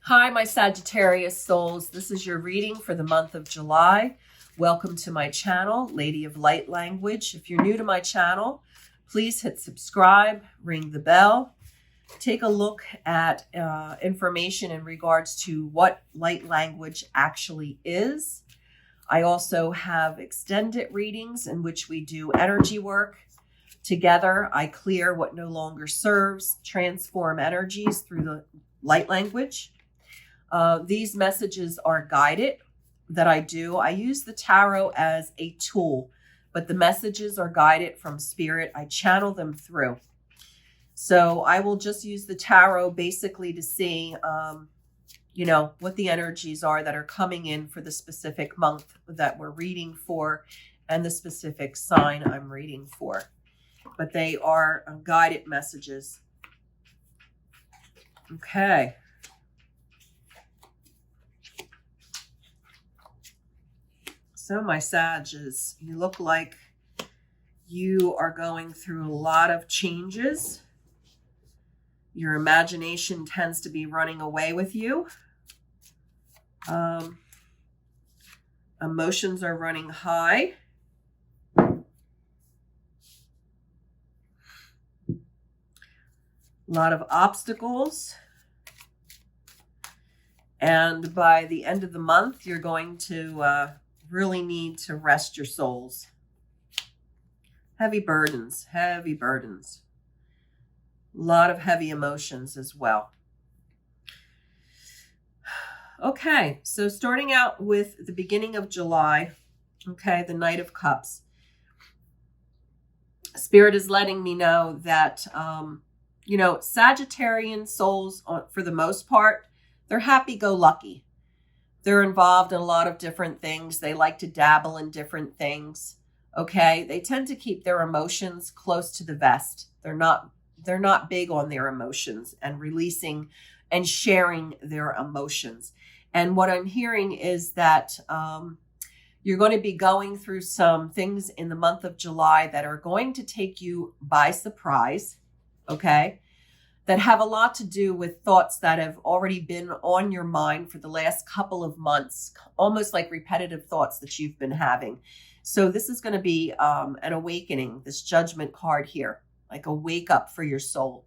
Hi, my Sagittarius souls. This is your reading for the month of July. Welcome to my channel, Lady of Light Language. If you're new to my channel, please hit subscribe, ring the bell. Take a look at information in regards to what light language actually is. I also have extended readings in which we do energy work. Together, I clear what no longer serves, transform energies through the light language. These messages are guided that I do. I use the tarot as a tool, but the messages are guided from spirit. I channel them through. So I will just use the tarot basically to see, what the energies are that are coming in for the specific month that we're reading for and the specific sign I'm reading for. But they are guided messages. Okay. So my Sages, you look like you are going through a lot of changes. Your imagination tends to be running away with you. Emotions are running high. A lot of obstacles. And by the end of the month, you're going to really need to rest your souls. Heavy burdens, heavy burdens. A lot of heavy emotions as well. Okay, so starting out with the beginning of July, okay, the Knight of Cups. Spirit is letting me know that, Sagittarian souls, for the most part, they're happy-go-lucky. They're involved in a lot of different things. They like to dabble in different things. Okay. They tend to keep their emotions close to the vest. They're not big on their emotions and releasing and sharing their emotions. And what I'm hearing is that you're going to be going through some things in the month of July that are going to take you by surprise. Okay. That have a lot to do with thoughts that have already been on your mind for the last couple of months, almost like repetitive thoughts that you've been having. So this is going to be an awakening, this Judgment card here, like a wake up for your soul.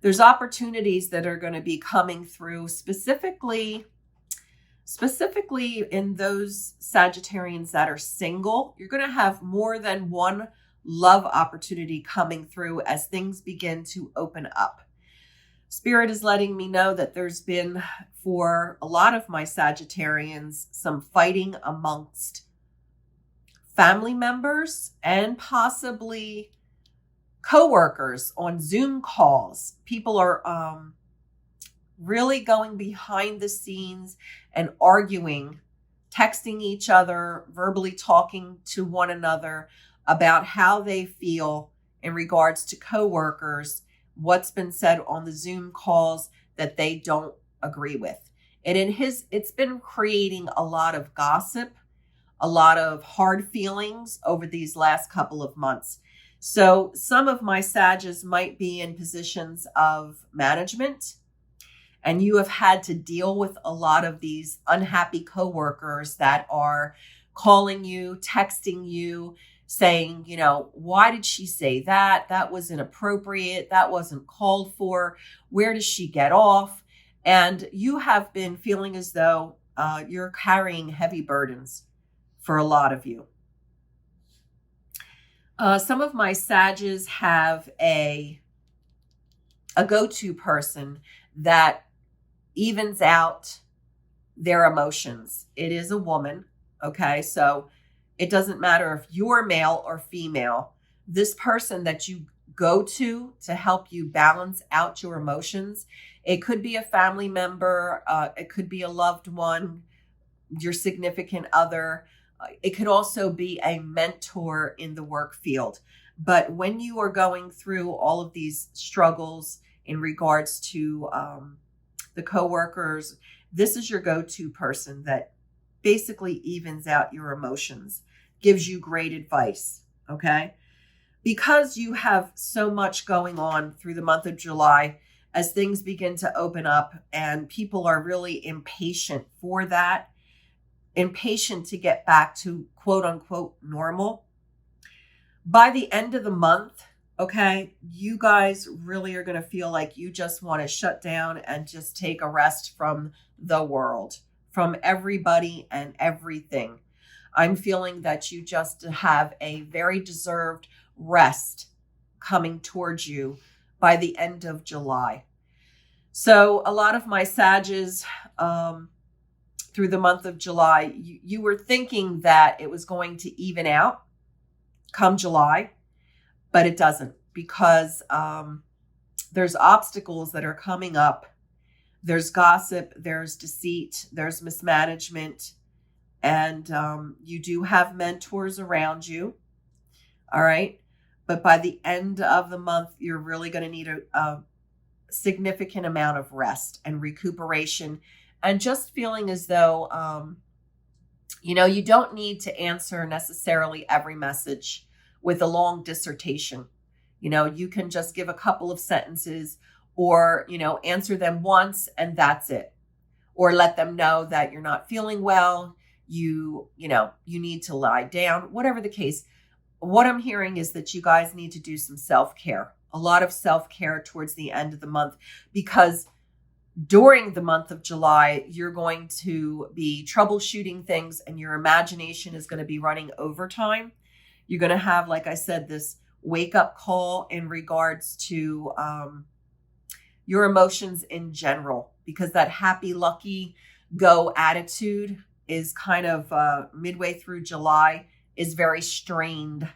There's opportunities that are going to be coming through specifically in those Sagittarians that are single. You're going to have more than one love opportunity coming through as things begin to open up. Spirit is letting me know that there's been, for a lot of my Sagittarians, some fighting amongst family members and possibly coworkers on Zoom calls. People are really going behind the scenes and arguing, texting each other, verbally talking to one another about how they feel in regards to coworkers, what's been said on the Zoom calls that they don't agree with. And it's been creating a lot of gossip, a lot of hard feelings over these last couple of months. So some of my Sages might be in positions of management, and you have had to deal with a lot of these unhappy coworkers that are calling you, texting you, saying, why did she say that? That was inappropriate. That wasn't called for. Where does she get off? And you have been feeling as though you're carrying heavy burdens for a lot of you. Some of my Sages have a go-to person that evens out their emotions. It is a woman. Okay, so it doesn't matter if you're male or female. This person that you go to help you balance out your emotions, it could be a family member, it could be a loved one, your significant other. It could also be a mentor in the work field. But when you are going through all of these struggles in regards to the coworkers, this is your go-to person that basically evens out your emotions, gives you great advice, okay? Because you have so much going on through the month of July, as things begin to open up and people are really impatient for that, impatient to get back to quote unquote normal. By the end of the month, okay, you guys really are going to feel like you just want to shut down and just take a rest from the world, from everybody and everything. I'm feeling that you just have a very deserved rest coming towards you by the end of July. So a lot of my Sages through the month of July, you were thinking that it was going to even out come July, but it doesn't, because there's obstacles that are coming up. There's gossip, there's deceit, there's mismanagement, and you do have mentors around you. All right. But by the end of the month, you're really going to need a significant amount of rest and recuperation, and just feeling as though, you don't need to answer necessarily every message with a long dissertation. You can just give a couple of sentences, or, answer them once and that's it. Or let them know that you're not feeling well. You need to lie down, whatever the case. What I'm hearing is that you guys need to do some self-care, a lot of self-care towards the end of the month, because during the month of July, you're going to be troubleshooting things and your imagination is going to be running overtime. You're going to have, like I said, this wake up call in regards to your emotions in general, because that happy, lucky go attitude is kind of midway through July is very strained.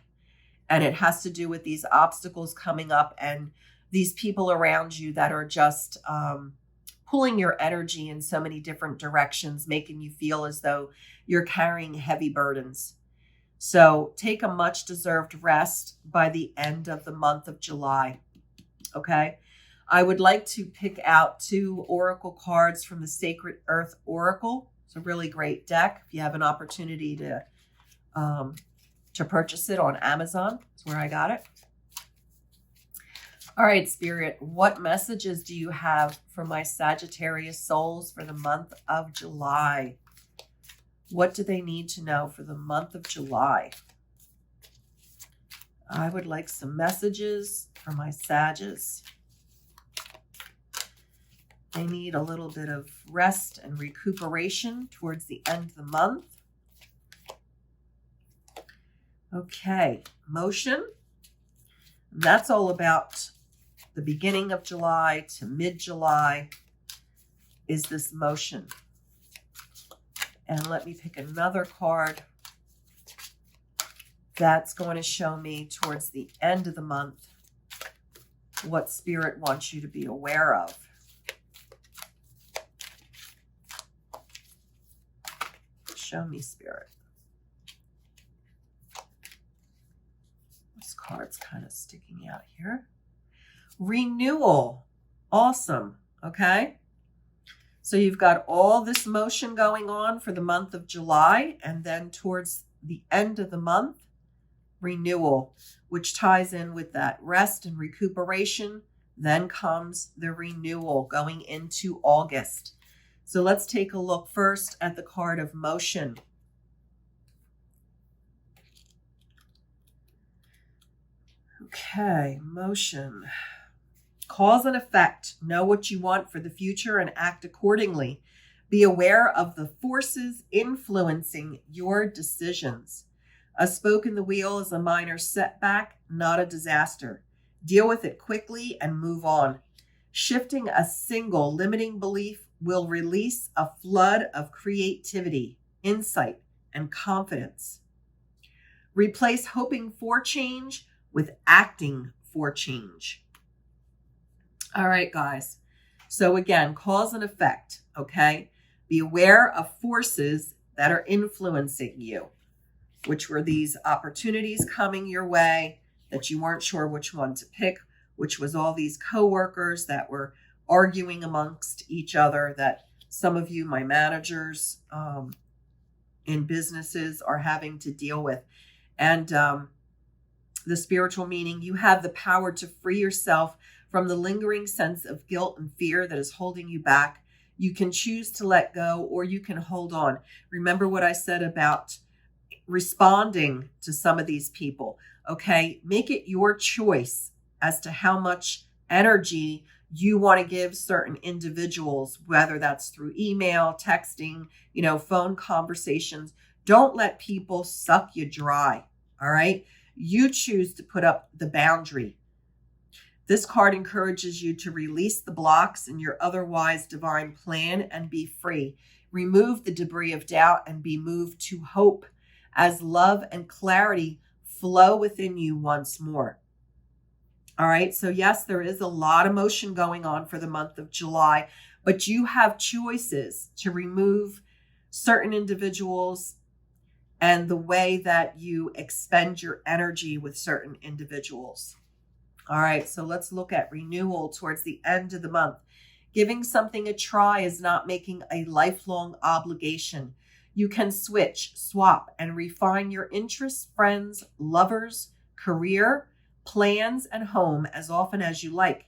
And it has to do with these obstacles coming up and these people around you that are just pulling your energy in so many different directions, making you feel as though you're carrying heavy burdens. So take a much deserved rest by the end of the month of July. Okay. I would like to pick out 2 oracle cards from the Sacred Earth Oracle. It's a really great deck. If you have an opportunity to purchase it on Amazon, that's where I got it. All right, Spirit, what messages do you have for my Sagittarius souls for the month of July? What do they need to know for the month of July? I would like some messages for my Sages. They need a little bit of rest and recuperation towards the end of the month. Okay, motion. That's all about the beginning of July to mid-July is this motion. And let me pick another card that's going to show me towards the end of the month what Spirit wants you to be aware of. Show me, Spirit. This card's kind of sticking out here. Renewal. Awesome. Okay. So you've got all this motion going on for the month of July, and then towards the end of the month, renewal, which ties in with that rest and recuperation. Then comes the renewal going into August. So let's take a look first at the card of motion. Okay, motion. Cause and effect. Know what you want for the future and act accordingly. Be aware of the forces influencing your decisions. A spoke in the wheel is a minor setback, not a disaster. Deal with it quickly and move on. Shifting a single limiting belief will release a flood of creativity, insight, and confidence. Replace hoping for change with acting for change. All right, guys. So again, cause and effect, okay? Be aware of forces that are influencing you, which were these opportunities coming your way that you weren't sure which one to pick, which was all these coworkers that were arguing amongst each other, that some of you, my managers in businesses, are having to deal with. And the spiritual meaning, you have the power to free yourself from the lingering sense of guilt and fear that is holding you back. You can choose to let go, or you can hold on. Remember what I said about responding to some of these people, okay? Make it your choice as to how much energy you want to give certain individuals, whether that's through email, texting, phone conversations. Don't let people suck you dry, all right? You choose to put up the boundary. This card encourages you to release the blocks in your otherwise divine plan and be free. Remove the debris of doubt and be moved to hope as love and clarity flow within you once more. All right. So yes, there is a lot of motion going on for the month of July, but you have choices to remove certain individuals and the way that you expend your energy with certain individuals. All right. So let's look at renewal towards the end of the month. Giving something a try is not making a lifelong obligation. You can switch, swap, and refine your interests, friends, lovers, career, plans, and home as often as you like.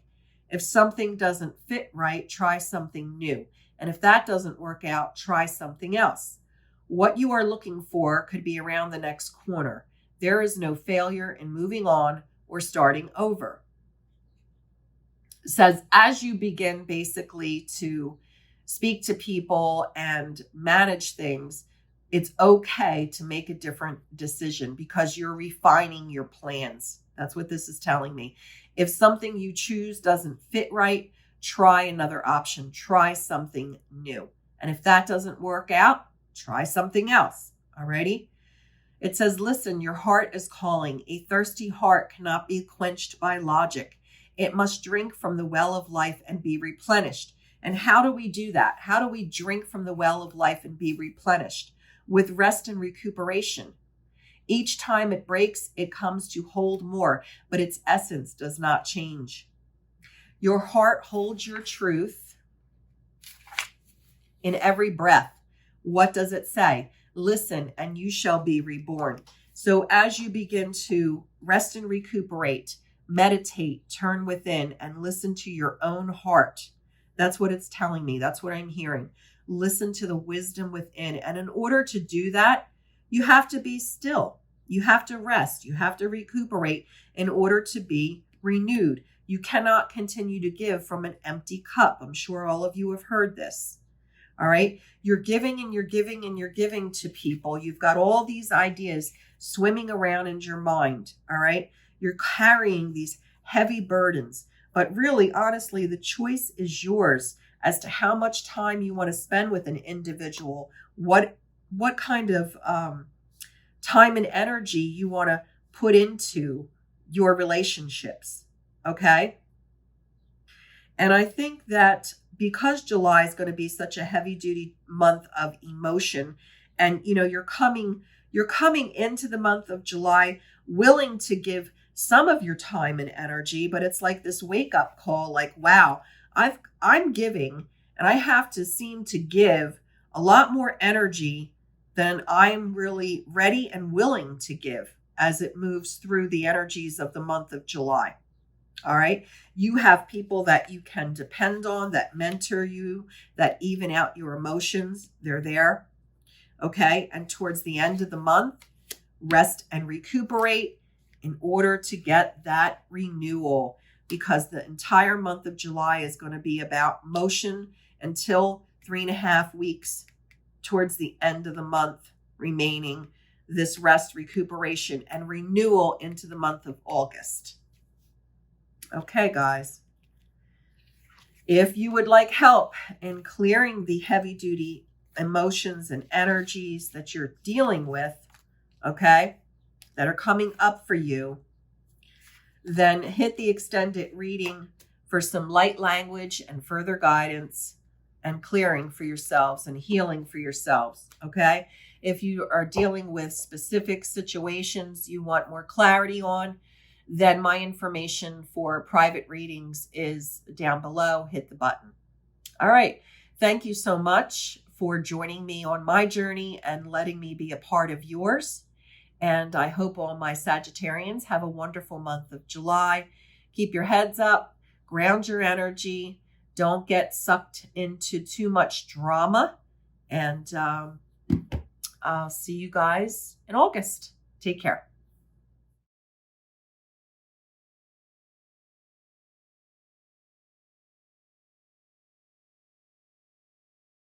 If something doesn't fit right, try something new. And if that doesn't work out, try something else. What you are looking for could be around the next corner. There is no failure in moving on or starting over. It says, as you begin basically to speak to people and manage things, it's okay to make a different decision because you're refining your plans. That's what this is telling me. If something you choose doesn't fit right, try another option. Try something new. And if that doesn't work out, try something else. Alrighty? It says, listen, your heart is calling. A thirsty heart cannot be quenched by logic. It must drink from the well of life and be replenished. And how do we do that? How do we drink from the well of life and be replenished? With rest and recuperation. Each time it breaks, it comes to hold more, but its essence does not change. Your heart holds your truth in every breath. What does it say? Listen, and you shall be reborn. So as you begin to rest and recuperate, meditate, turn within, and listen to your own heart. That's what it's telling me. That's what I'm hearing. Listen to the wisdom within. And in order to do that, you have to be still. You have to rest. You have to recuperate in order to be renewed. You cannot continue to give from an empty cup. I'm sure all of you have heard this. All right. You're giving and you're giving and you're giving to people. You've got all these ideas swimming around in your mind. All right. You're carrying these heavy burdens. But really, honestly, the choice is yours as to how much time you want to spend with an individual, what kind of time and energy you want to put into your relationships, okay? And I think that because July is going to be such a heavy-duty month of emotion, and you're coming into the month of July willing to give some of your time and energy, but it's like this wake-up call, like, wow, I'm giving, and I have to seem to give a lot more energy than I'm really ready and willing to give as it moves through the energies of the month of July. All right. You have people that you can depend on, that mentor you, that even out your emotions. They're there. Okay. And towards the end of the month, rest and recuperate in order to get that renewal, because the entire month of July is going to be about motion until 3.5 weeks towards the end of the month remaining, this rest, recuperation, and renewal into the month of August. Okay, guys. If you would like help in clearing the heavy-duty emotions and energies that you're dealing with, okay, that are coming up for you, then hit the extended reading for some light language and further guidance and clearing for yourselves and healing for yourselves, okay? If you are dealing with specific situations you want more clarity on, then my information for private readings is down below. Hit the button. All right. Thank you so much for joining me on my journey and letting me be a part of yours. And I hope all my Sagittarians have a wonderful month of July. Keep your heads up, ground your energy. Don't get sucked into too much drama. And I'll see you guys in August. Take care.